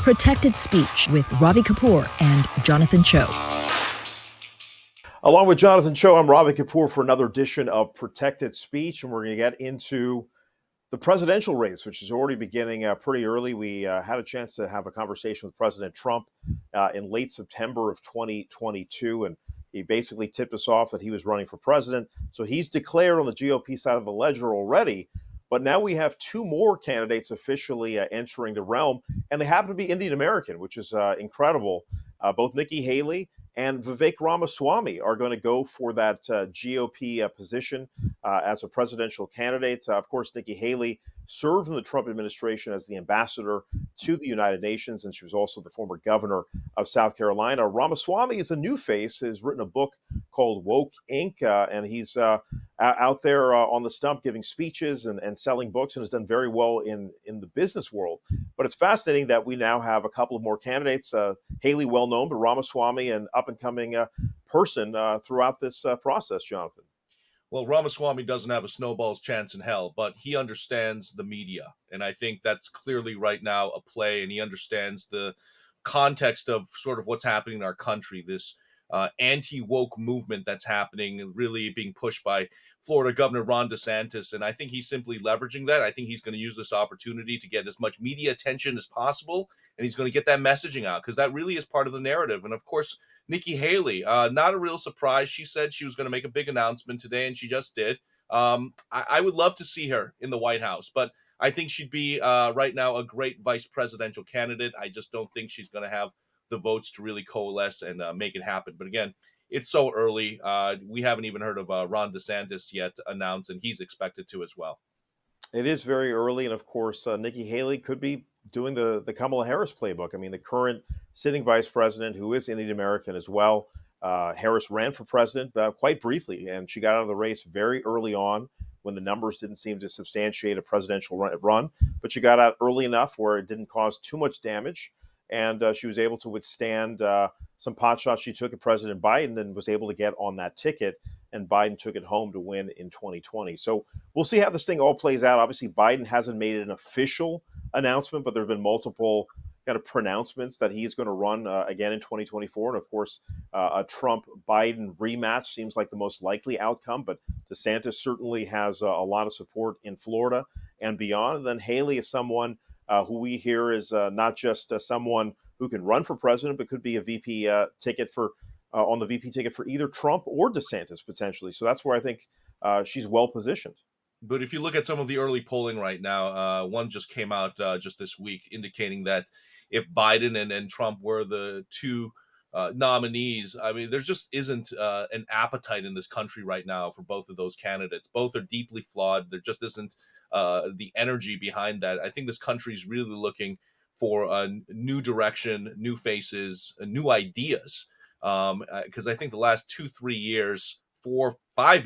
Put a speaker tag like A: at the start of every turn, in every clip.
A: Protected Speech with Ravi Kapur and Jonathan Choe.
B: Along with Jonathan Choe, I'm Ravi Kapur for another edition of Protected Speech, and we're going to get into the presidential race, which is already beginning pretty early. We had a chance to have a conversation with President Trump in late September of 2022, and he basically tipped us off that he was running for president. So he's declared on the GOP side of the ledger already. But now we have two more candidates officially entering the realm, and they happen to be Indian American, which is incredible. Both Nikki Haley and Vivek Ramaswamy are going to go for that GOP position as a presidential candidate. Of course, Nikki Haley served in the Trump administration as the ambassador to the United Nations, and she was also the former governor of South Carolina. Ramaswamy is a new face. He's written a book called Woke Inc., and he's out there on the stump giving speeches and selling books, and has done very well in the business world. But it's fascinating that we now have a couple of more candidates. Haley, well known, but Ramaswamy, an up-and-coming person throughout this process, Jonathan.
C: Well, Ramaswamy doesn't have a snowball's chance in hell, but he understands the media. And I think that's clearly right now a play, and he understands the context of sort of what's happening in our country, this anti-woke movement that's happening and really being pushed by Florida Governor Ron DeSantis. And I think he's simply leveraging that. I think he's going to use this opportunity to get as much media attention as possible, and he's going to get that messaging out because that really is part of the narrative. And of course, Nikki Haley, not a real surprise. She said she was going to make a big announcement today, and she just did. I would love to see her in the White House, but I think she'd be right now a great vice presidential candidate. I just don't think she's going to have the votes to really coalesce and make it happen. But again, it's so early. We haven't even heard of Ron DeSantis yet announced, and he's expected to as well.
B: It is very early, and of course, Nikki Haley could be doing the Kamala Harris playbook. I mean, the current sitting vice president, who is Indian American as well, Harris ran for president quite briefly, and she got out of the race very early on when the numbers didn't seem to substantiate a presidential run. But she got out early enough where it didn't cause too much damage, and she was able to withstand some pot shots she took at President Biden and was able to get on that ticket, and Biden took it home to win in 2020. So we'll see how this thing all plays out. Obviously, Biden hasn't made an official announcement, but there have been multiple kind of pronouncements that he's going to run again in 2024. And of course, a Trump-Biden rematch seems like the most likely outcome, but DeSantis certainly has a lot of support in Florida and beyond. And then Haley is someone who we hear is not just someone who can run for president, but could be a VP ticket for on the VP ticket for either Trump or DeSantis potentially. So that's where I think she's well positioned.
C: But if you look at some of the early polling right now, one just came out just this week indicating that if Biden and Trump were the two nominees, I mean, there just isn't an appetite in this country right now for both of those candidates. Both are deeply flawed. There just isn't the energy behind that. I think this country is really looking for a new direction, new faces, new ideas. Because I think the last 2-3 years, 4-5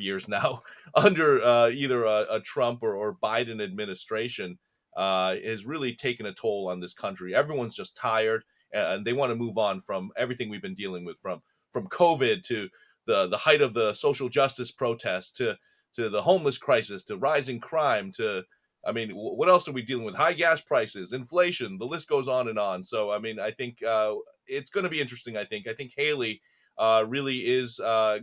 C: years now, under either a Trump or Biden administration, has really taken a toll on this country. Everyone's just tired, and they want to move on from everything we've been dealing with, from COVID to the height of the social justice protests to the homeless crisis to rising crime to, I mean, what else are we dealing with? High gas prices, inflation, the list goes on and on. So, I mean, I think it's going to be interesting, I think. I think Haley really is a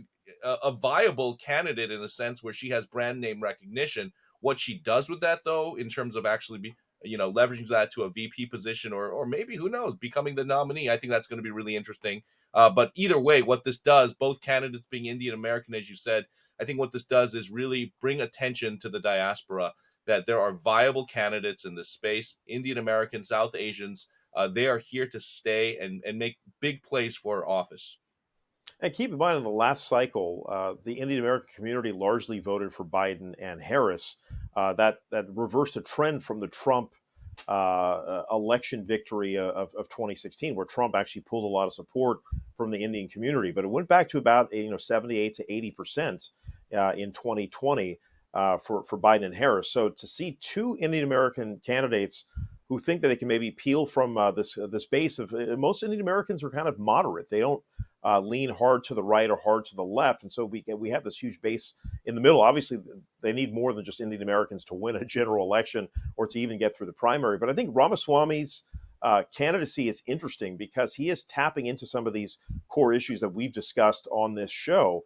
C: viable candidate in a sense where she has brand name recognition. What she does with that, though, in terms of actually leveraging that to a VP position or maybe, who knows, becoming the nominee, I think that's going to be really interesting. But either way, what this does, both candidates being Indian American, as you said, I think what this does is really bring attention to the diaspora that there are viable candidates in this space. Indian American, South Asians, they are here to stay and make big plays for office.
B: And keep in mind, in the last cycle, the Indian American community largely voted for Biden and Harris. That reversed a trend from the Trump election victory of 2016, where Trump actually pulled a lot of support from the Indian community. But it went back to about 78 to 80% in 2020 for Biden and Harris. So to see two Indian American candidates who think that they can maybe peel from this base of most Indian Americans are kind of moderate. They don't lean hard to the right or hard to the left, and so we have this huge base in the middle. Obviously, they need more than just Indian Americans to win a general election or to even get through the primary. But I think Ramaswamy's candidacy is interesting because he is tapping into some of these core issues that we've discussed on this show.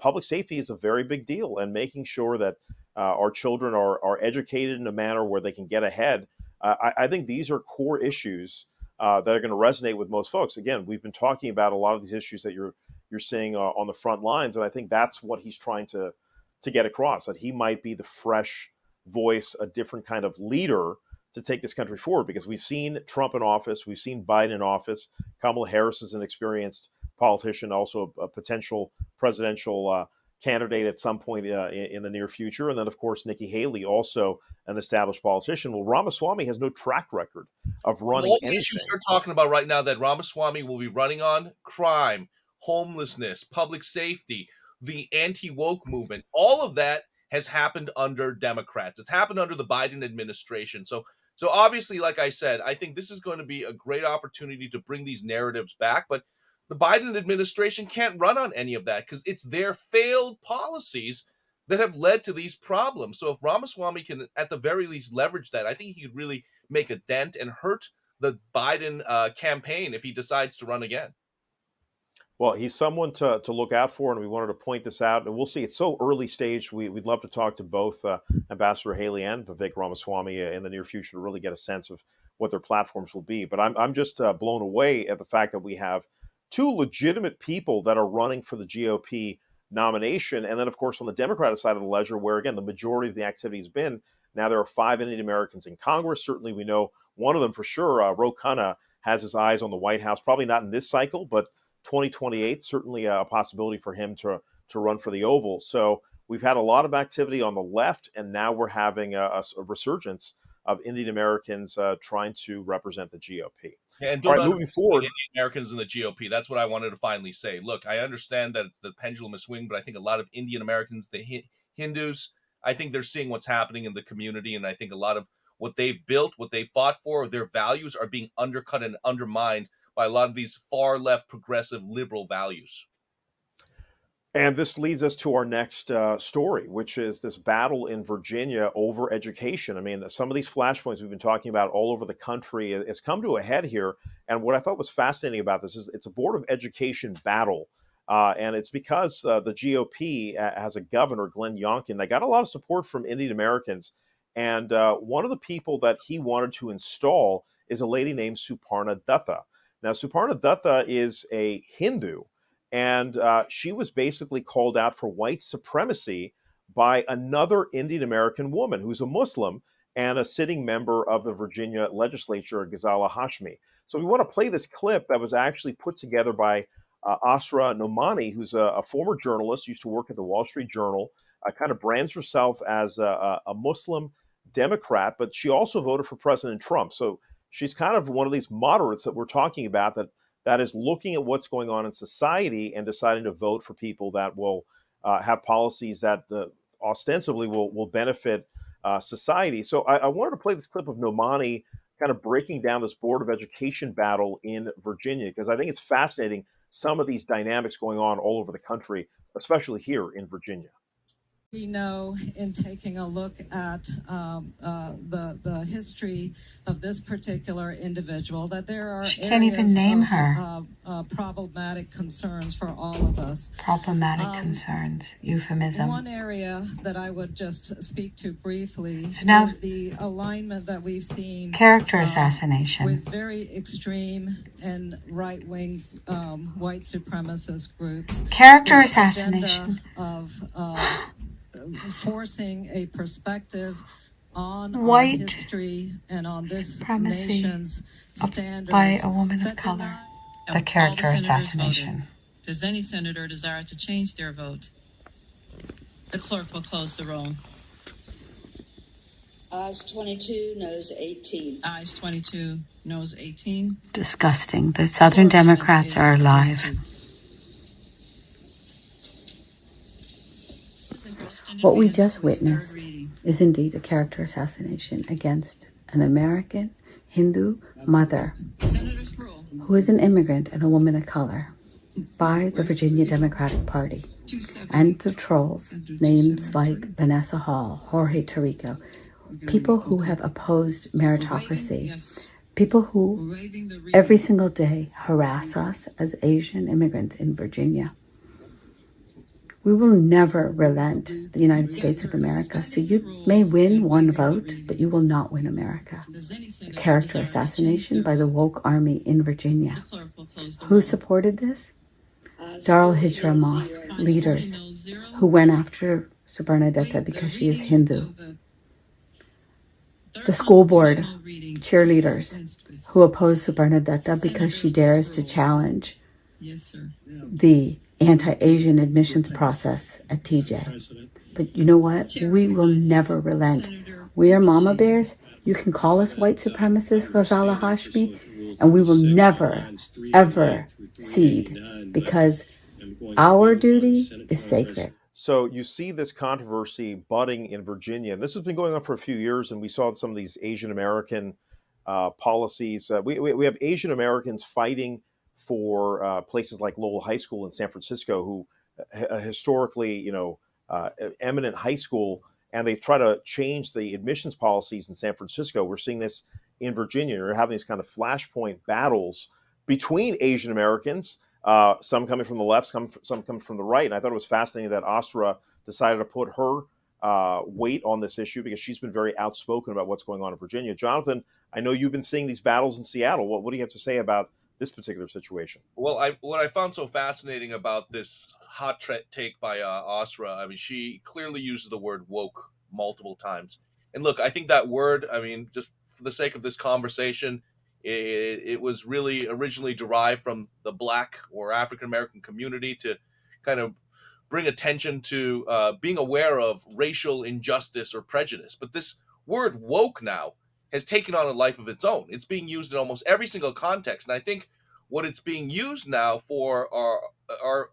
B: Public safety is a very big deal, and making sure that our children are educated in a manner where they can get ahead. I think these are core issues that are going to resonate with most folks. Again, we've been talking about a lot of these issues that you're seeing on the front lines, and I think that's what he's trying to get across, that he might be the fresh voice, a different kind of leader to take this country forward, because we've seen Trump in office, we've seen Biden in office. Kamala Harris is an experienced politician, also a potential presidential candidate at some point in the near future. And then, of course, Nikki Haley, also an established politician. Well, Ramaswamy has no track record of running
C: all the
B: anything.
C: issues you're talking about right now that Ramaswamy will be running on: crime, homelessness, public safety, the anti-woke movement. All of that has happened under Democrats. It's happened under the Biden administration. So obviously, like I said, I think this is going to be a great opportunity to bring these narratives back. But the Biden administration can't run on any of that because it's their failed policies that have led to these problems. So if Ramaswamy can, at the very least, leverage that, I think he could really make a dent and hurt the Biden campaign if he decides to run again.
B: Well, he's someone to look out for, and we wanted to point this out. And we'll see. It's so early stage. We'd love to talk to both Ambassador Haley and Vivek Ramaswamy in the near future to really get a sense of what their platforms will be. But I'm just blown away at the fact that we have two legitimate people that are running for the GOP nomination. And then, of course, on the Democratic side of the ledger, where, again, the majority of the activity has been, now there are 5 Indian Americans in Congress. Certainly we know one of them for sure. Ro Khanna has his eyes on the White House, probably not in this cycle, but 2028, certainly a possibility for him to run for the Oval. So we've had a lot of activity on the left, and now we're having a resurgence of Indian Americans trying to represent the GOP.
C: And
B: all right, moving forward,
C: Indian Americans in the GOP. That's what I wanted to finally say. Look, I understand that the pendulum is swinging, but I think a lot of Indian Americans, the Hindus, I think they're seeing what's happening in the community, and I think a lot of what they've built, what they fought for, their values are being undercut and undermined by a lot of these far left, progressive, liberal values.
B: And this leads us to our next story, which is this battle in Virginia over education. I mean, some of these flashpoints we've been talking about all over the country has come to a head here. And what I thought was fascinating about this is it's a Board of Education battle. And it's because the GOP has a governor, Glenn Youngkin, that got a lot of support from Indian Americans. And one of the people that he wanted to install is a lady named Suparna Dutta. Now, Suparna Dutta is a Hindu. And she was basically called out for white supremacy by another Indian American woman who's a Muslim and a sitting member of the Virginia legislature, Ghazala Hashmi. So we want to play this clip that was actually put together by Asra Nomani, who's a former journalist, used to work at the Wall Street Journal, kind of brands herself as a Muslim Democrat, but she also voted for President Trump. So she's kind of one of these moderates that we're talking about that is looking at what's going on in society and deciding to vote for people that will have policies that ostensibly will benefit society. So I wanted to play this clip of Nomani kind of breaking down this Board of Education battle in Virginia, because I think it's fascinating, some of these dynamics going on all over the country, especially here in Virginia.
D: We know, in taking a look at the history of this particular individual, that there are
E: she can't even name her
D: problematic concerns for all of us.
E: Problematic concerns, euphemism.
D: One area that I would just speak to briefly
E: is
D: the alignment that we've seen.
E: Character assassination.
D: With very extreme and right-wing white supremacist groups.
E: Character assassination.
D: Of forcing a perspective on
E: white
D: our history and on this
E: supremacy
D: nation's standards
E: by a woman of color. The character assassination.
F: Does any senator desire to change their vote? The clerk will close the roll.
G: Ayes 22, noes 18.
F: Ayes 22, noes 18.
E: Disgusting. The Southern Democrats are alive. What we just witnessed is indeed a character assassination against an American Hindu mother who is an immigrant and a woman of color by the Virginia Democratic Party and the trolls, names like Vanessa Hall, Jorge Tarico, people who have opposed meritocracy, People who every single day harass us as Asian immigrants in Virginia. We will never relent the United States of America. So you may win one vote, but you will not win America. A character assassination by the woke army in Virginia. Who supported this? Darul Hijra Mosque leaders who went after Subernadetta because she is Hindu. The school board cheerleaders who oppose Subernadetta because she dares to challenge the anti-Asian admissions process at TJ. But you know what? We will never relent. We are mama bears. You can call us white supremacists, Ghazala Hashmi, and we will never, ever cede because our duty is sacred.
B: So you see this controversy budding in Virginia, and this has been going on for a few years, and we saw some of these Asian American policies. We have Asian Americans fighting for places like Lowell High School in San Francisco, who historically, eminent high school, and they try to change the admissions policies in San Francisco. We're seeing this in Virginia. We're having these kind of flashpoint battles between Asian Americans, some coming from the left, some coming from the right. And I thought it was fascinating that Asra decided to put her weight on this issue because she's been very outspoken about what's going on in Virginia. Jonathan, I know you've been seeing these battles in Seattle. What do you have to say about this particular situation?
C: Well, what I found so fascinating about this hot take by Asra, I mean, she clearly uses the word woke multiple times. And look, I think that word, I mean, just for the sake of this conversation, it was really originally derived from the Black or African American community to kind of bring attention to being aware of racial injustice or prejudice. But this word woke now has taken on a life of its own. It's being used in almost every single context. And I think what it's being used now for are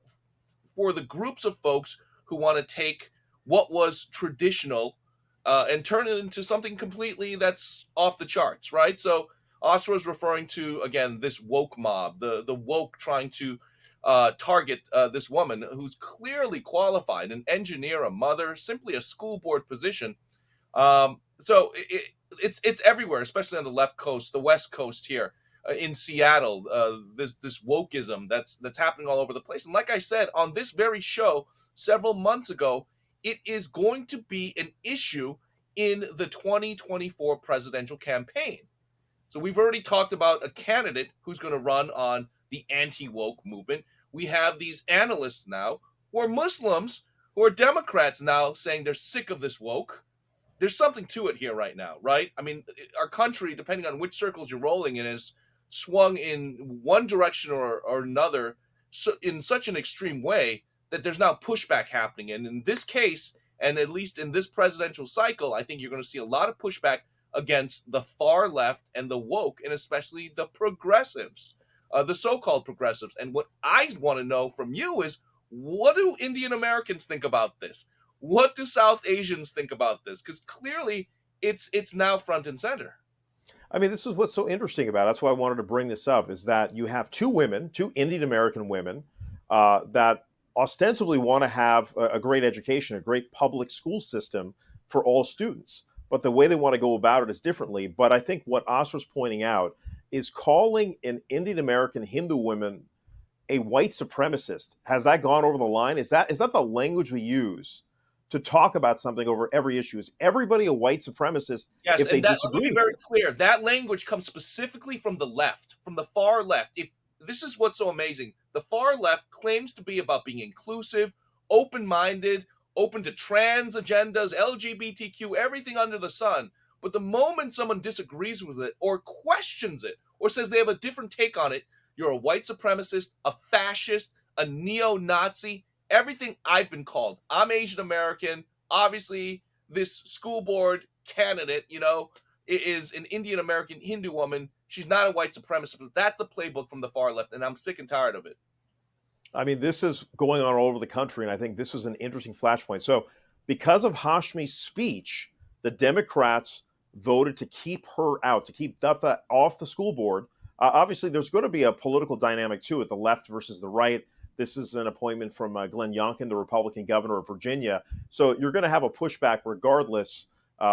C: for the groups of folks who want to take what was traditional and turn it into something completely that's off the charts, right? So Asra is referring to, again, this woke mob, the woke trying to target this woman who's clearly qualified, an engineer, a mother, simply a school board position. So it's everywhere, especially on the left coast, the West Coast here in Seattle. This wokeism that's happening all over the place. And like I said on this very show several months ago, it is going to be an issue in the 2024 presidential campaign. So we've already talked about a candidate who's going to run on the anti-woke movement. We have these analysts now who are Muslims, who are Democrats now saying they're sick of this woke. There's something to it here right now, right? I mean, our country, depending on which circles you're rolling in, is swung in one direction or another in such an extreme way that there's now pushback happening. And in this case, and at least in this presidential cycle, I think you're going to see a lot of pushback against the far left and the woke, and especially the progressives, the so-called progressives. And what I want to know from you is, what do Indian Americans think about this? What do South Asians think about this? Because clearly it's now front and center.
B: I mean, this is what's so interesting about it. That's why I wanted to bring this up, is that you have two Indian American women that ostensibly want to have a great education, a great public school system for all students. But the way they want to go about it is differently. But I think what Asra's pointing out is calling an Indian American Hindu woman a white supremacist. Has that gone over the line? Is that the language we use to talk about something over every issue? Is everybody a white supremacist if they disagree?
C: Let me be very clear. That language comes specifically from the left, from the far left. If this is what's so amazing, the far left claims to be about being inclusive, open-minded, open to trans agendas, LGBTQ, everything under the sun. But the moment someone disagrees with it or questions it or says they have a different take on it, you're a white supremacist, a fascist, a neo-Nazi, everything I've been called. I'm Asian American. Obviously, this school board candidate, is an Indian American Hindu woman. She's not a white supremacist, but that's the playbook from the far left, and I'm sick and tired of it.
B: I mean, this is going on all over the country, and I think this was an interesting flashpoint. So because of Hashmi's speech, the Democrats voted to keep her out, to keep Datta off the school board. Obviously, there's going to be a political dynamic to it, the left versus the right. This is an appointment from Glenn Youngkin, the Republican governor of Virginia. So you're going to have a pushback regardless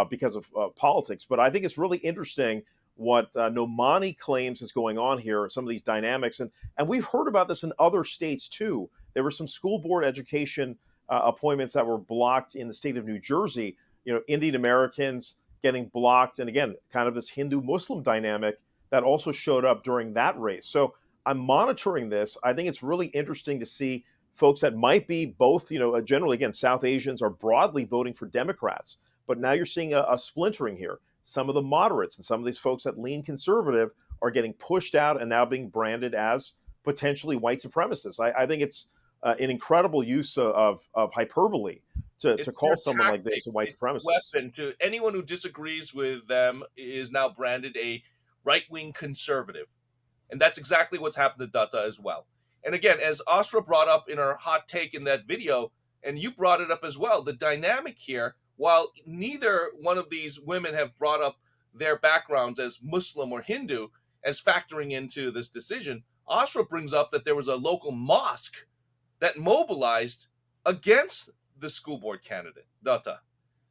B: because of politics. But I think it's really interesting what Nomani claims is going on here, some of these dynamics. And we've heard about this in other states too. There were some school board education appointments that were blocked in the state of New Jersey, Indian Americans getting blocked. And again, kind of this Hindu Muslim dynamic that also showed up during that race. So I'm monitoring this. I think it's really interesting to see folks that might be both, generally, again, South Asians are broadly voting for Democrats. But now you're seeing a splintering here. Some of the moderates and some of these folks that lean conservative are getting pushed out and now being branded as potentially white supremacists. I think it's an incredible use of hyperbole to call someone like this a white supremacist.
C: Weapon to anyone who disagrees with them is now branded a right-wing conservative. And that's exactly what's happened to Datta as well. And again, as Asra brought up in her hot take in that video, and you brought it up as well, the dynamic here, while neither one of these women have brought up their backgrounds as Muslim or Hindu as factoring into this decision, Asra brings up that there was a local mosque that mobilized against the school board candidate, Datta.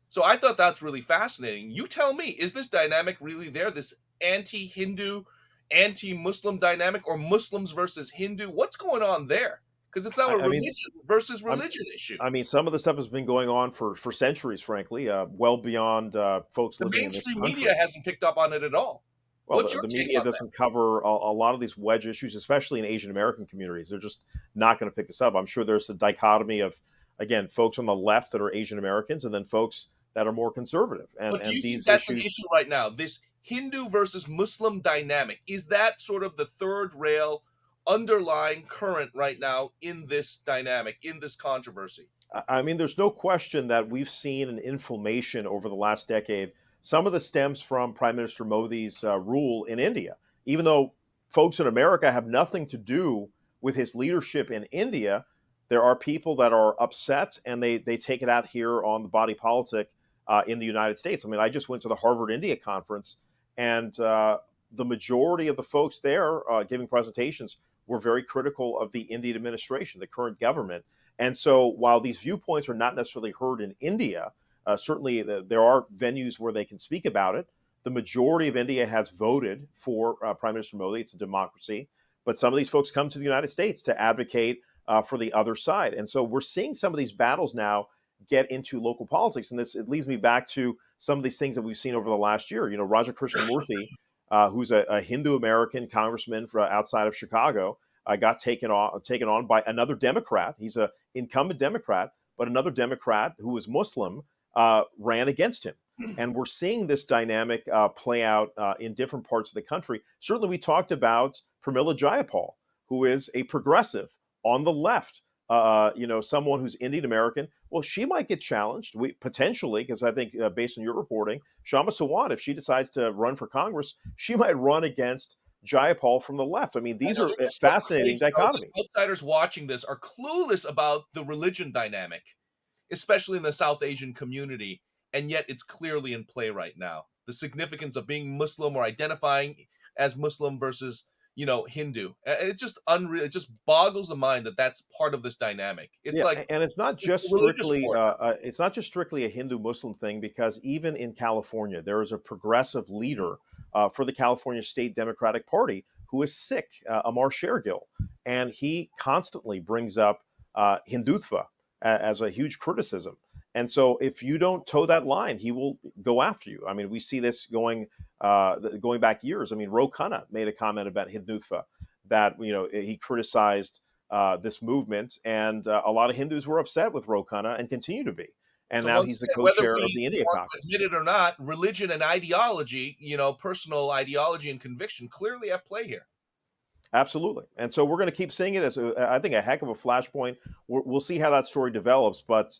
C: So I thought that's really fascinating. You tell me, is this dynamic really there, this anti-Hindu, anti-Muslim dynamic, or Muslims versus Hindu? What's going on there? Because it's now a religion versus religion issue.
B: I mean, some of the stuff has been going on for centuries, frankly, well beyond folks living in this country.
C: The mainstream media hasn't picked up on it at all.
B: Well, the media doesn't cover a lot of these wedge issues, especially in Asian American communities. They're just not going to pick this up. I'm sure there's a dichotomy of, again, folks on the left that are Asian Americans and then folks that are more conservative.
C: But do you think that's an issue right now? This Hindu versus Muslim dynamic, is that sort of the third rail underlying current right now in this dynamic, in this controversy?
B: I mean, there's no question that we've seen an inflammation over the last decade. Some of this stems from Prime Minister Modi's rule in India. Even though folks in America have nothing to do with his leadership in India, there are people that are upset and they take it out here on the body politic in the United States. I mean, I just went to the Harvard India conference, and the majority of the folks there giving presentations were very critical of the Indian administration, the current government. And so while these viewpoints are not necessarily heard in India, certainly there are venues where they can speak about it. The majority of India has voted for Prime Minister Modi. It's a democracy. But some of these folks come to the United States to advocate for the other side. And so we're seeing some of these battles now get into local politics. And it leads me back to some of these things that we've seen over the last year. Raja Krishnamurthy, who's a Hindu-American congressman outside of Chicago, got taken on by another Democrat. He's an incumbent Democrat, but another Democrat who was Muslim ran against him. And we're seeing this dynamic play out in different parts of the country. Certainly, we talked about Pramila Jayapal, who is a progressive on the left, someone who's Indian American. Well, she might get challenged, potentially, because I think based on your reporting, Shama Sawant, if she decides to run for Congress, she might run against Jayapal from the left. I mean, these are fascinating dichotomies.
C: Outsiders watching this are clueless about the religion dynamic, especially in the South Asian community, and yet it's clearly in play right now. The significance of being Muslim or identifying as Muslim versus, Hindu. It just unreal. It just boggles the mind that that's part of this dynamic. It's
B: and it's not just strictly a Hindu-Muslim thing, because even in California, there is a progressive leader for the California State Democratic Party who is Sikh, Amar Shergill, and he constantly brings up Hindutva as a huge criticism. And so if you don't toe that line, he will go after you. I mean, we see this going back years. I mean, Ro Khanna made a comment about Hindutva that, he criticized this movement, and a lot of Hindus were upset with Ro Khanna and continue to be. And so now he's the co-chair of the India caucus.
C: Admit it or not, religion and ideology, personal ideology and conviction clearly at play here.
B: Absolutely. And so we're going to keep seeing it as, I think, a heck of a flashpoint. We'll see how that story develops, but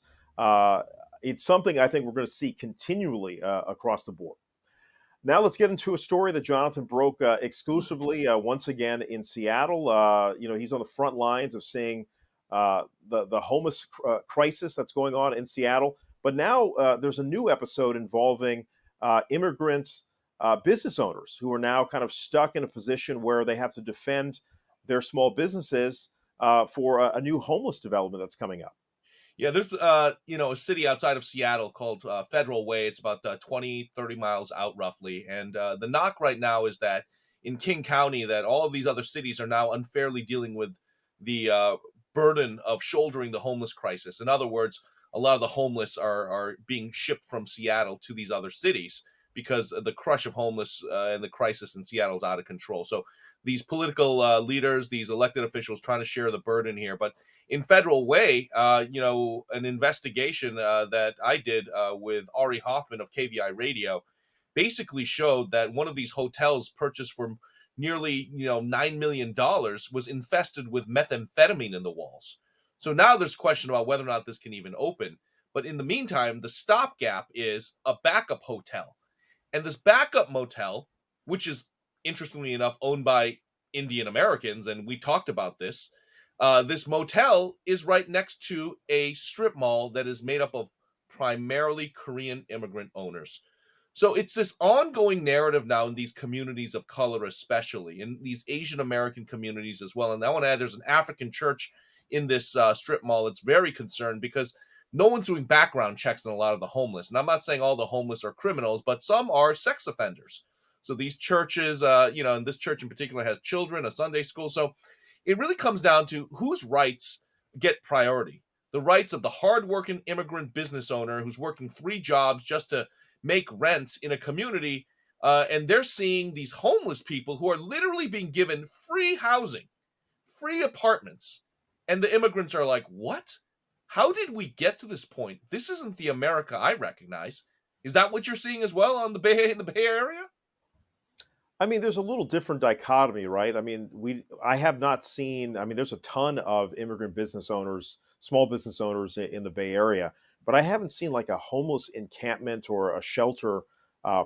B: it's something I think we're going to see continually across the board. Now let's get into a story that Jonathan broke exclusively once again in Seattle. He's on the front lines of seeing the homeless crisis that's going on in Seattle. But now there's a new episode involving immigrant business owners who are now kind of stuck in a position where they have to defend their small businesses for a new homeless development that's coming up.
C: Yeah, there's a city outside of Seattle called Federal Way. It's about 20, 30 miles out roughly. And the knock right now is that in King County that all of these other cities are now unfairly dealing with the burden of shouldering the homeless crisis. In other words, a lot of the homeless are being shipped from Seattle to these other cities because the crush of homeless and the crisis in Seattle is out of control. So these political leaders, these elected officials trying to share the burden here. But in Federal Way, an investigation that I did with Ari Hoffman of KVI Radio basically showed that one of these hotels purchased for nearly $9 million was infested with methamphetamine in the walls. So now there's question about whether or not this can even open. But in the meantime, the stopgap is a backup hotel. And this backup motel, which is interestingly enough owned by Indian Americans, and we talked about this, this motel is right next to a strip mall that is made up of primarily Korean immigrant owners. So it's this ongoing narrative now in these communities of color, especially in these Asian American communities as well. And I want to add, there's an African church in this strip mall that's very concerned because no one's doing background checks on a lot of the homeless. And I'm not saying all the homeless are criminals, but some are sex offenders. So these churches, and this church in particular has children, a Sunday school. So it really comes down to whose rights get priority. The rights of the hardworking immigrant business owner who's working 3 jobs just to make rent in a community, and they're seeing these homeless people who are literally being given free housing, free apartments, and the immigrants are like, what? How did we get to this point? This isn't the America I recognize. Is that what you're seeing as well in the Bay Area?
B: I mean, there's a little different dichotomy, right? I mean, I have not seen, I mean, there's a ton of immigrant business owners, small business owners in the Bay Area, but I haven't seen like a homeless encampment or a shelter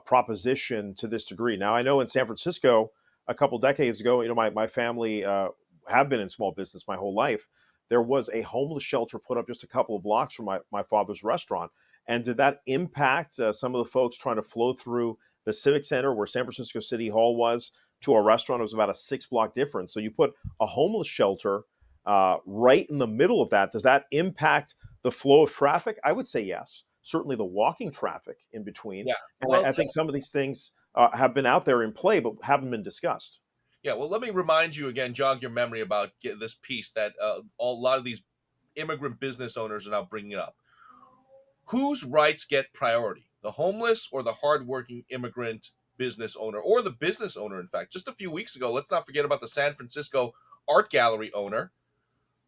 B: proposition to this degree. Now, I know in San Francisco, a couple decades ago, my family have been in small business my whole life. There was a homeless shelter put up just a couple of blocks from my father's restaurant. And did that impact some of the folks trying to flow through the Civic Center where San Francisco City Hall was to a restaurant? It was about a 6-block difference. So you put a homeless shelter right in the middle of that. Does that impact the flow of traffic? I would say yes. Certainly the walking traffic in between.
C: Yeah.
B: And I think some of these things have been out there in play, but haven't been discussed.
C: Yeah, well, let me remind you again, jog your memory about this piece that a lot of these immigrant business owners are now bringing up. Whose rights get priority? The homeless or the hardworking immigrant business owner, or the business owner, in fact? Just a few weeks ago, let's not forget about the San Francisco art gallery owner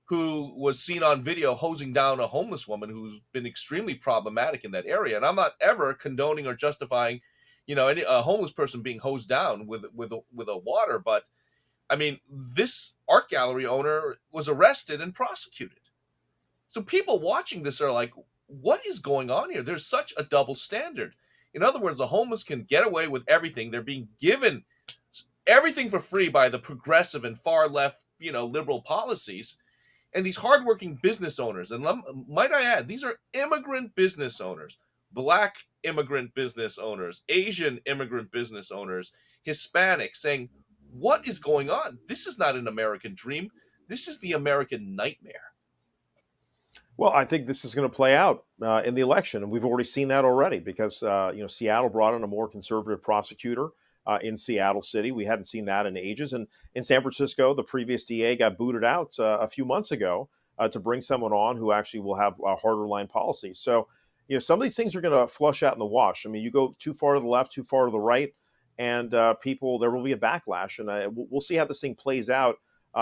C: who was seen on video hosing down a homeless woman who's been extremely problematic in that area. And I'm not ever condoning or justifying a homeless person being hosed down with a water, but I mean, this art gallery owner was arrested and prosecuted. So people watching this are like, what is going on here? There's such a double standard. In other words, the homeless can get away with everything. They're being given everything for free by the progressive and far left, liberal policies. And these hardworking business owners, and might I add, these are immigrant business owners, Black immigrant business owners, Asian immigrant business owners, Hispanic, saying, what is going on? This is not an American dream. This is the American nightmare.
B: Well, I think this is going to play out in the election, and we've already seen that already because Seattle brought in a more conservative prosecutor in Seattle City. We hadn't seen that in ages, and in San Francisco, the previous DA got booted out a few months ago to bring someone on who actually will have a harder line policy. So, some of these things are going to flush out in the wash. I mean, you go too far to the left, too far to the right, and there will be a backlash, and we'll see how this thing plays out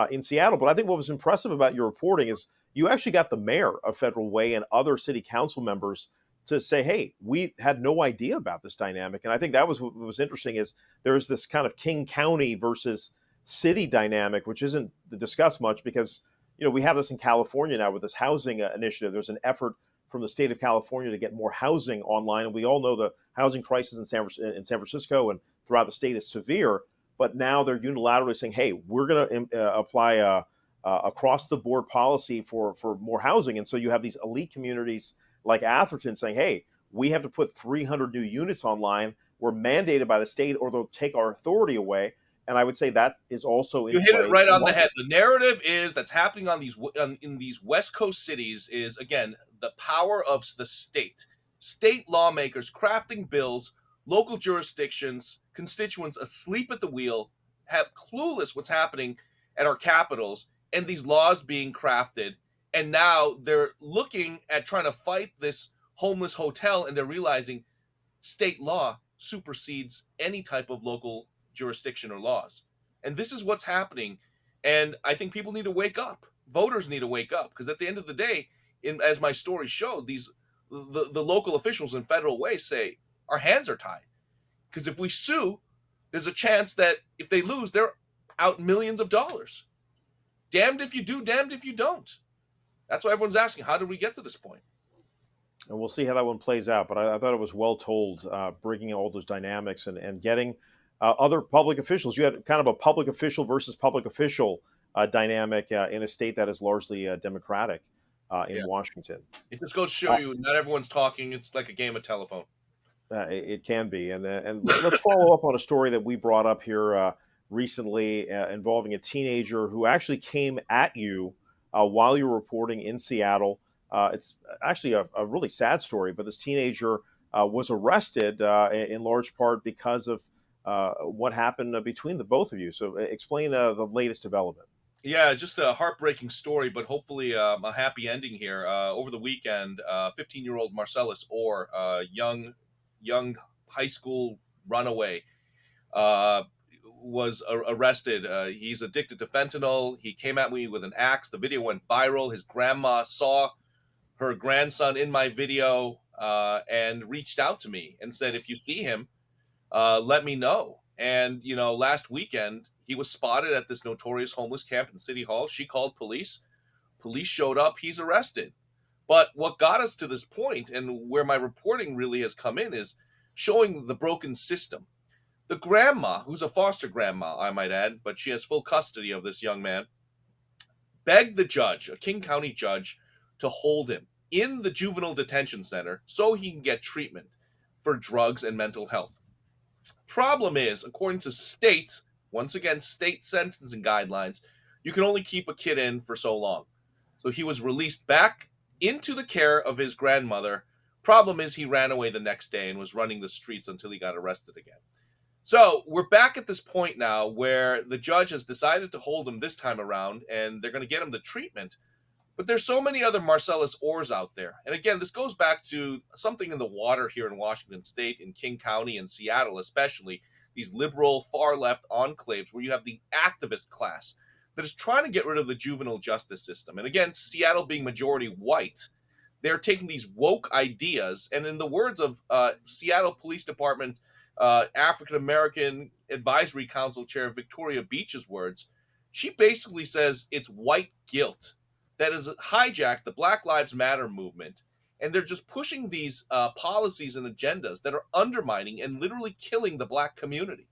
B: in Seattle. But I think what was impressive about your reporting is you actually got the mayor of Federal Way and other city council members to say, hey, we had no idea about this dynamic. And I think that was what was interesting is there's this kind of King County versus city dynamic, which isn't discussed much because, we have this in California now with this housing initiative. There's an effort from the state of California to get more housing online. And we all know the housing crisis in San Francisco and throughout the state is severe. But now they're unilaterally saying, hey, we're going to apply across the board policy for more housing. And so you have these elite communities like Atherton saying, hey, we have to put 300 new units online. We're mandated by the state or they'll take our authority away. And I would say that is also
C: you hit it right on the head. The narrative is that's happening on in these West Coast cities is, again, the power of the state lawmakers crafting bills, local jurisdictions, constituents asleep at the wheel, have clueless what's happening at our capitals, and these laws being crafted. And now they're looking at trying to fight this homeless hotel, and they're realizing state law supersedes any type of local jurisdiction or laws. And this is what's happening. And I think people need to wake up. Voters need to wake up, because at the end of the day, as my story showed, the local officials in federal way say our hands are tied. Because if we sue, there's a chance that if they lose, they're out millions of dollars. Damned if you do, damned if you don't. That's why everyone's asking, how did we get to this point?
B: And we'll see how that one plays out. But I thought it was well told, bringing all those dynamics and getting other public officials. You had kind of a public official versus public official dynamic in a state that is largely Democratic in Washington.
C: It just goes to show you, not everyone's talking. It's like a game of telephone.
B: It can be. And let's follow up on a story that we brought up here recently involving a teenager who actually came at you while you were reporting in Seattle. It's actually a really sad story, but this teenager was arrested in large part because of what happened between the both of you. So explain the latest development.
C: Yeah, just a heartbreaking story, but hopefully a happy ending here. Over the weekend, 15-year-old Marcellus Orr, young high school runaway, was arrested. He's addicted to fentanyl. He came at me with an axe. The video went viral. His grandma saw her grandson in my video and reached out to me and said, if you see him, let me know. And, last weekend, he was spotted at this notorious homeless camp in City Hall. She called police. Police showed up. He's arrested. But what got us to this point, and where my reporting really has come in, is showing the broken system. The grandma, who's a foster grandma, I might add, but she has full custody of this young man, begged the judge, a King County judge, to hold him in the juvenile detention center so he can get treatment for drugs and mental health. Problem is, according to state sentencing guidelines, you can only keep a kid in for so long. So he was released back into the care of his grandmother. Problem is, he ran away the next day and was running the streets until he got arrested again. So we're back at this point now where the judge has decided to hold him this time around, and they're going to get him the treatment. But there's so many other Marcellus Orrs out there. And again, this goes back to something in the water here in Washington State, in King County and Seattle especially, these liberal far-left enclaves where you have the activist class that is trying to get rid of the juvenile justice system. And again, Seattle being majority white, they're taking these woke ideas, and in the words of Seattle Police Department African-American Advisory Council Chair Victoria Beach's words, she basically says it's white guilt that has hijacked the Black Lives Matter movement, and they're just pushing these policies and agendas that are undermining and literally killing the Black community.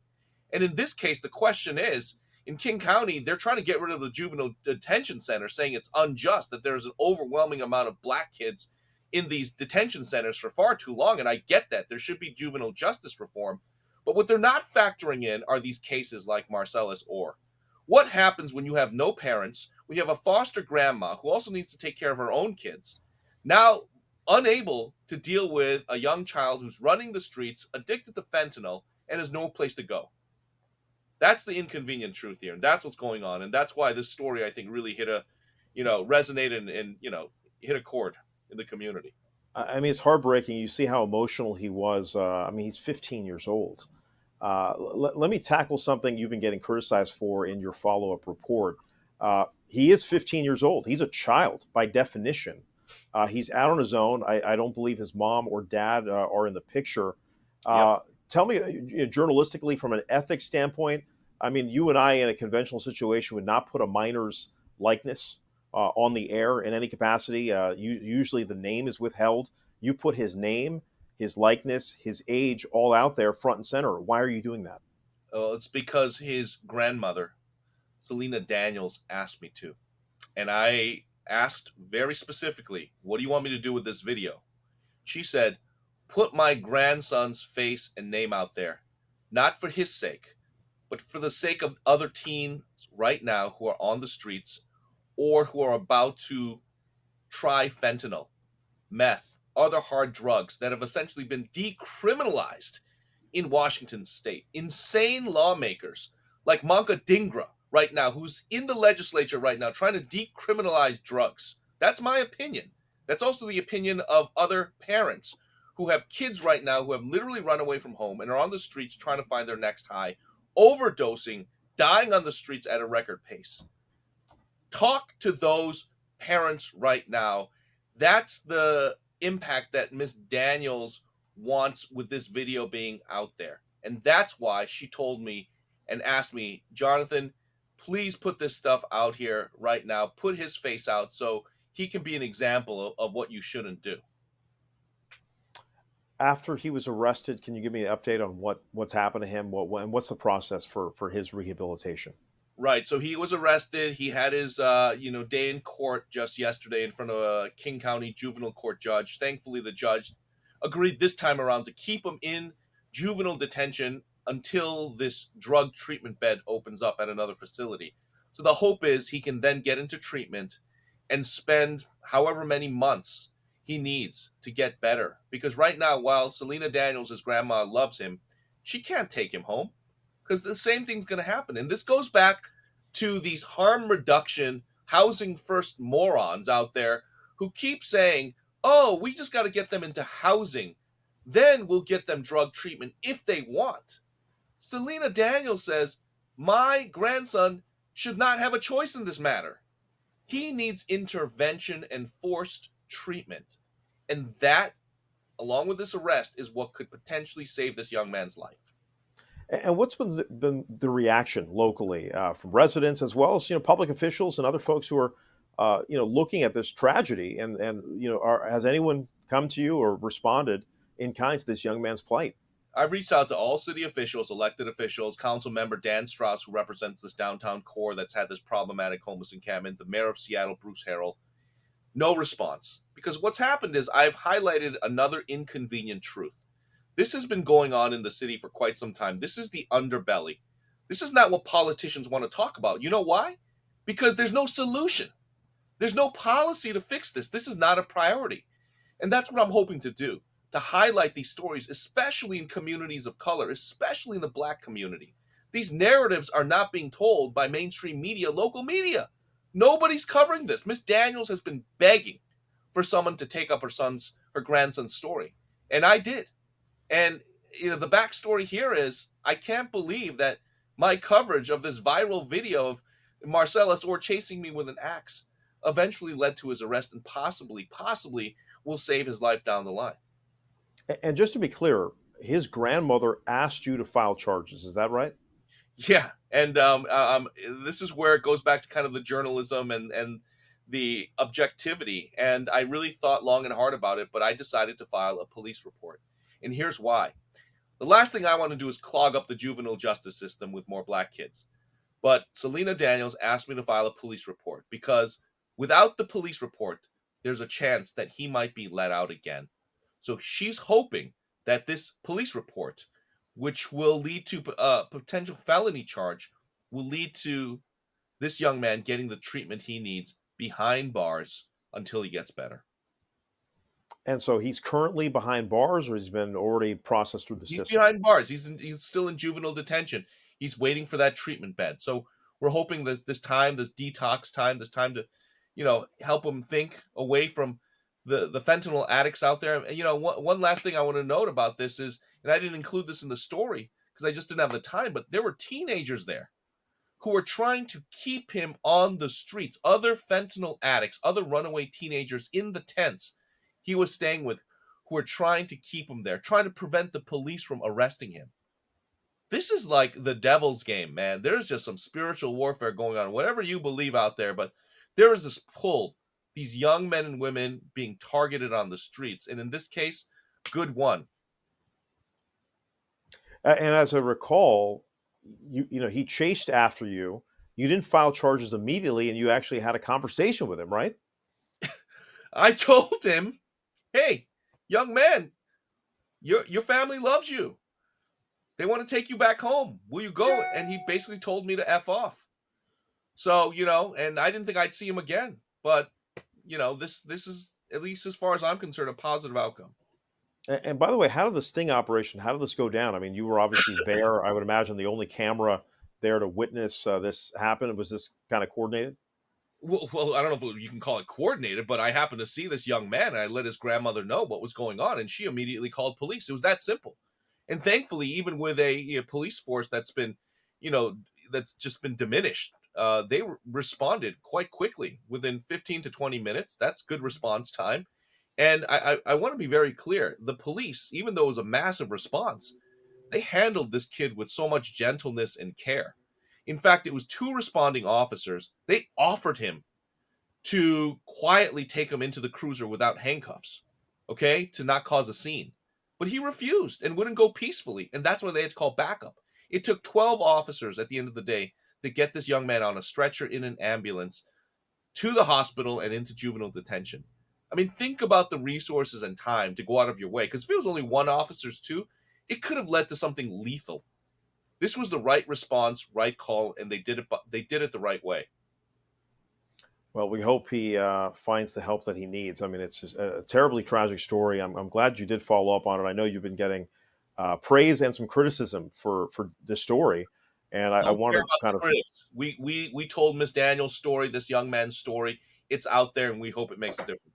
C: And in this case, the question is, in King County, they're trying to get rid of the juvenile detention center, saying it's unjust that there's an overwhelming amount of Black kids in these detention centers for far too long. And I get that. There should be juvenile justice reform. But what they're not factoring in are these cases like Marcellus Orr. What happens when you have no parents, when you have a foster grandma who also needs to take care of her own kids, now unable to deal with a young child who's running the streets, addicted to fentanyl, and has no place to go? That's the inconvenient truth here, and that's what's going on, and that's why this story, I think, really resonated and hit a chord in the community.
B: I mean, it's heartbreaking. You see how emotional he was. He's 15 years old. Let me tackle something you've been getting criticized for in your follow-up report. He is 15 years old. He's a child by definition. He's out on his own. I don't believe his mom or dad are in the picture.
C: Yep.
B: Tell me, journalistically, from an ethics standpoint, I mean, you and I in a conventional situation would not put a minor's likeness on the air in any capacity. Usually the name is withheld. You put his name, his likeness, his age all out there front and center. Why are you doing that?
C: It's because his grandmother, Selena Daniels, asked me to. And I asked very specifically, what do you want me to do with this video? She said, put my grandson's face and name out there, not for his sake, but for the sake of other teens right now who are on the streets or who are about to try fentanyl. meth, other hard drugs that have essentially been decriminalized in Washington state. Insane lawmakers like Manka Dhingra right now, who's in the legislature right now trying to decriminalize drugs. That's my opinion. That's also the opinion of other parents who have kids right now who have literally run away from home and are on the streets trying to find their next high, overdosing, dying on the streets at a record pace. Talk to those parents right now. That's the impact that Miss Daniels wants with this video being out there. And that's why she told me and asked me, Jonathan, please put this stuff out here right now. Put his face out so he can be an example of what you shouldn't do.
B: After he was arrested, can you give me an update on what's happened to him? And what's the process for his rehabilitation?
C: Right. So he was arrested. He had his, day in court just yesterday in front of a King County juvenile court judge. Thankfully, the judge agreed this time around to keep him in juvenile detention until this drug treatment bed opens up at another facility. So the hope is he can then get into treatment and spend however many months he needs to get better. Because right now, while Selena Daniels, his grandma, loves him, she can't take him home because the same thing's going to happen. And this goes back to these harm reduction, housing first morons out there who keep saying, oh, we just got to get them into housing. Then we'll get them drug treatment if they want. Selena Daniels says, my grandson should not have a choice in this matter. He needs intervention and forced treatment. And that, along with this arrest, is what could potentially save this young man's life.
B: And what's been the reaction locally from residents as well as public officials and other folks who are looking at this tragedy? And has anyone come to you or responded in kind to this young man's plight?
C: I've reached out to all city officials, elected officials, council member Dan Strauss, who represents this downtown core that's had this problematic homeless encampment, the mayor of Seattle, Bruce Harrell. No response. Because what's happened is I've highlighted another inconvenient truth. This has been going on in the city for quite some time. This is the underbelly. This is not what politicians want to talk about. You know why? Because there's no solution. There's no policy to fix this. This is not a priority. And that's what I'm hoping to do, to highlight these stories, especially in communities of color, especially in the Black community. These narratives are not being told by mainstream media, local media. Nobody's covering this. Miss Daniels has been begging for someone to take up her grandson's story. And I did. And the backstory here is I can't believe that my coverage of this viral video of Marcellus Orr chasing me with an axe eventually led to his arrest and possibly will save his life down the line.
B: And just to be clear, his grandmother asked you to file charges. Is that right?
C: Yeah. And this is where it goes back to kind of the journalism and the objectivity. And I really thought long and hard about it, but I decided to file a police report. And here's why. The last thing I want to do is clog up the juvenile justice system with more Black kids. But Selena Daniels asked me to file a police report because without the police report, there's a chance that he might be let out again. So she's hoping that this police report, which will lead to a potential felony charge, will lead to this young man getting the treatment he needs behind bars until he gets better.
B: And so he's currently behind bars, or he's been already processed through the system?
C: He's behind bars. He's still in juvenile detention. He's waiting for that treatment bed. So we're hoping that this detox time, this time to, help him think away from the fentanyl addicts out there. And, one last thing I want to note about this is, and I didn't include this in the story because I just didn't have the time, but there were teenagers there who were trying to keep him on the streets, other fentanyl addicts, other runaway teenagers in the tents he was staying with who were trying to keep him there, trying to prevent the police from arresting him. This is like the devil's game, man. There's just some spiritual warfare going on, whatever you believe out there, but there is this pull, these young men and women being targeted on the streets, and in this case, good one.
B: And as I recall, he chased after you. You didn't file charges immediately, and you actually had a conversation with him, right?
C: I told him, hey, young man, your family loves you. They want to take you back home. Will you go? And he basically told me to F off. So, and I didn't think I'd see him again. But, this is at least as far as I'm concerned, a positive outcome.
B: And by the way, how did the sting operation? How did this go down? I mean, you were obviously there. I would imagine the only camera there to witness this happen. Was this kind of coordinated?
C: Well, I don't know if you can call it coordinated, but I happened to see this young man, and I let his grandmother know what was going on, and she immediately called police. It was that simple. And thankfully, even with a police force that's been, you know, that's just been diminished, they responded quite quickly within 15 to 20 minutes. That's good response time. And I want to be very clear. The police, even though it was a massive response, they handled this kid with so much gentleness and care. In fact, it was two responding officers. They offered him to quietly take him into the cruiser without handcuffs, okay, to not cause a scene. But he refused and wouldn't go peacefully, and that's why they had to call backup. It took 12 officers at the end of the day to get this young man on a stretcher in an ambulance to the hospital and into juvenile detention. I mean, think about the resources and time to go out of your way, because if it was only one officer's two, it could have led to something lethal. This was the right response, right call, and they did it. They did it the right way.
B: Well, we hope he finds the help that he needs. I mean, it's just a terribly tragic story. I'm glad you did follow up on it. I know you've been getting praise and some criticism for the story, and I
C: Don't
B: wanted
C: care
B: to
C: about
B: kind
C: the
B: of.
C: critics. We told Miss Daniel's story, this young man's story. It's out there, and we hope it makes a difference.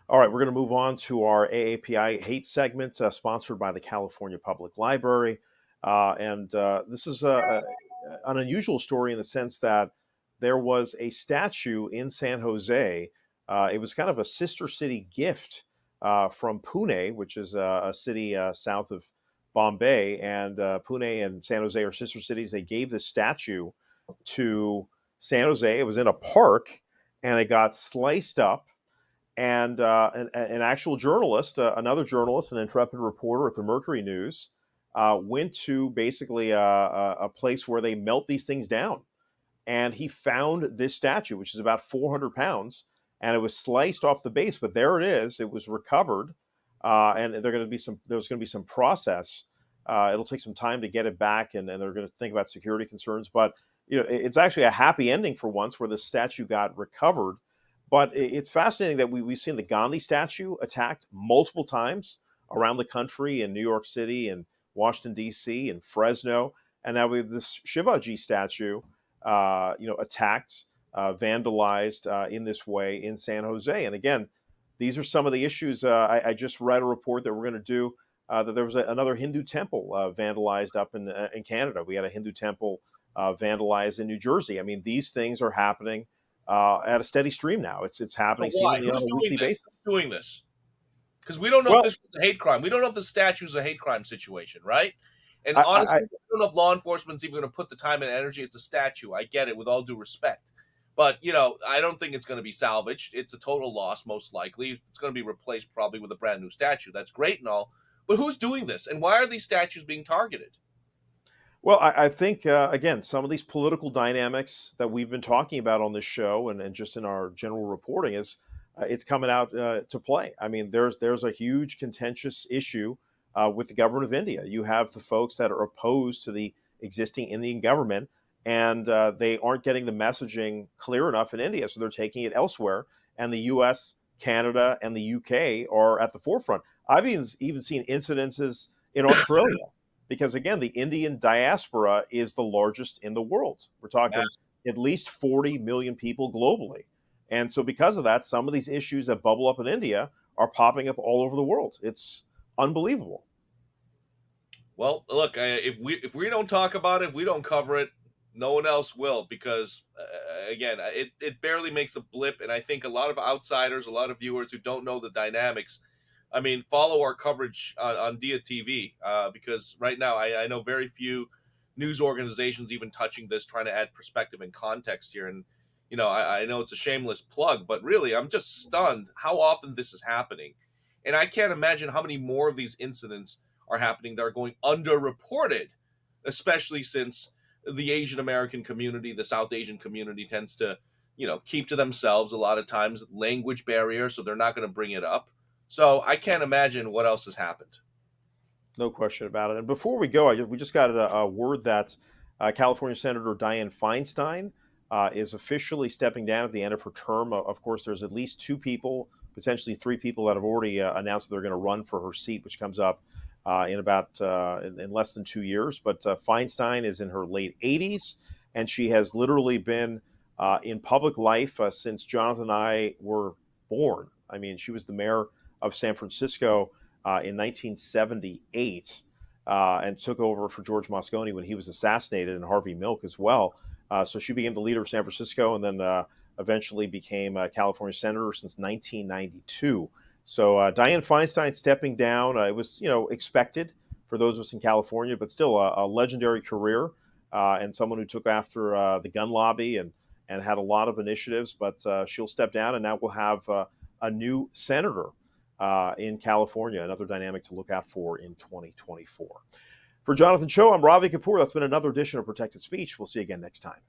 B: All right, we're going to move on to our AAPI hate segment, sponsored by the California Public Library. And this is an unusual story in the sense that there was a statue in San Jose. It was kind of a sister city gift from Pune, which is a city south of Bombay. And Pune and San Jose are sister cities. They gave this statue to San Jose. It was in a park, and it got sliced up. And an actual journalist, another journalist, an intrepid reporter at the Mercury News, went to basically a place where they melt these things down. And he found this statue, which is about 400 pounds, and it was sliced off the base. But there it is. It was recovered, and there's going to be some process. It'll take some time to get it back, and they're going to think about security concerns. But it's actually a happy ending for once, where the statue got recovered. But it's fascinating that we've seen the Gandhi statue attacked multiple times around the country, in New York City and Washington, D.C., and Fresno. And now we have this Shivaji statue, attacked, vandalized in this way in San Jose. And again, these are some of the issues. I just read a report that we're going to do that there was another Hindu temple vandalized up in Canada. We had a Hindu temple vandalized in New Jersey. I mean, these things are happening at a steady stream now. It's happening seemingly on a weekly basis.
C: Who's doing this? Because we don't know if this was a hate crime. We don't know if the statue is a hate crime situation, right? And honestly, we don't know if law enforcement's even going to put the time and energy. It's a statue. I get it, with all due respect. But, I don't think it's going to be salvaged. It's a total loss, most likely. It's going to be replaced probably with a brand new statue. That's great and all. But who's doing this? And why are these statues being targeted?
B: Well, I think, again, some of these political dynamics that we've been talking about on this show and just in our general reporting is it's coming out to play. I mean, there's a huge contentious issue with the government of India. You have the folks that are opposed to the existing Indian government, and they aren't getting the messaging clear enough in India, so they're taking it elsewhere. And the U.S., Canada, and the U.K. are at the forefront. I've even seen incidences in Australia. Because again, the Indian diaspora is the largest in the world. We're talking at least 40 million people globally. And so because of that, some of these issues that bubble up in India are popping up all over the world. It's unbelievable.
C: Well, look, if we don't talk about it, if we don't cover it, no one else will, because again, it barely makes a blip. And I think a lot of outsiders, a lot of viewers who don't know the dynamics, I mean, follow our coverage on Diya TV, because right now I know very few news organizations even touching this, trying to add perspective and context here. And, I know it's a shameless plug, but really, I'm just stunned how often this is happening. And I can't imagine how many more of these incidents are happening that are going underreported, especially since the Asian American community, the South Asian community tends to, keep to themselves a lot of times, language barrier, so they're not going to bring it up. So I can't imagine what else has happened.
B: No question about it. And before we go, we just got a word that California Senator Dianne Feinstein is officially stepping down at the end of her term. Of course, there's at least 2 people, potentially 3 people that have already announced that they're going to run for her seat, which comes up in less than 2 years. But Feinstein is in her late 80s, and she has literally been in public life since Jonathan and I were born. I mean, she was the mayor of San Francisco in 1978 and took over for George Moscone when he was assassinated, and Harvey Milk as well. So she became the leader of San Francisco, and then eventually became a California senator since 1992. So Dianne Feinstein stepping down, it was expected for those of us in California, but still a legendary career and someone who took after the gun lobby and had a lot of initiatives. But she'll step down, and now we'll have a new senator in California, another dynamic to look out for in 2024. For Jonathan Choe, I'm Ravi Kapur. That's been another edition of Protected Speech. We'll see you again next time.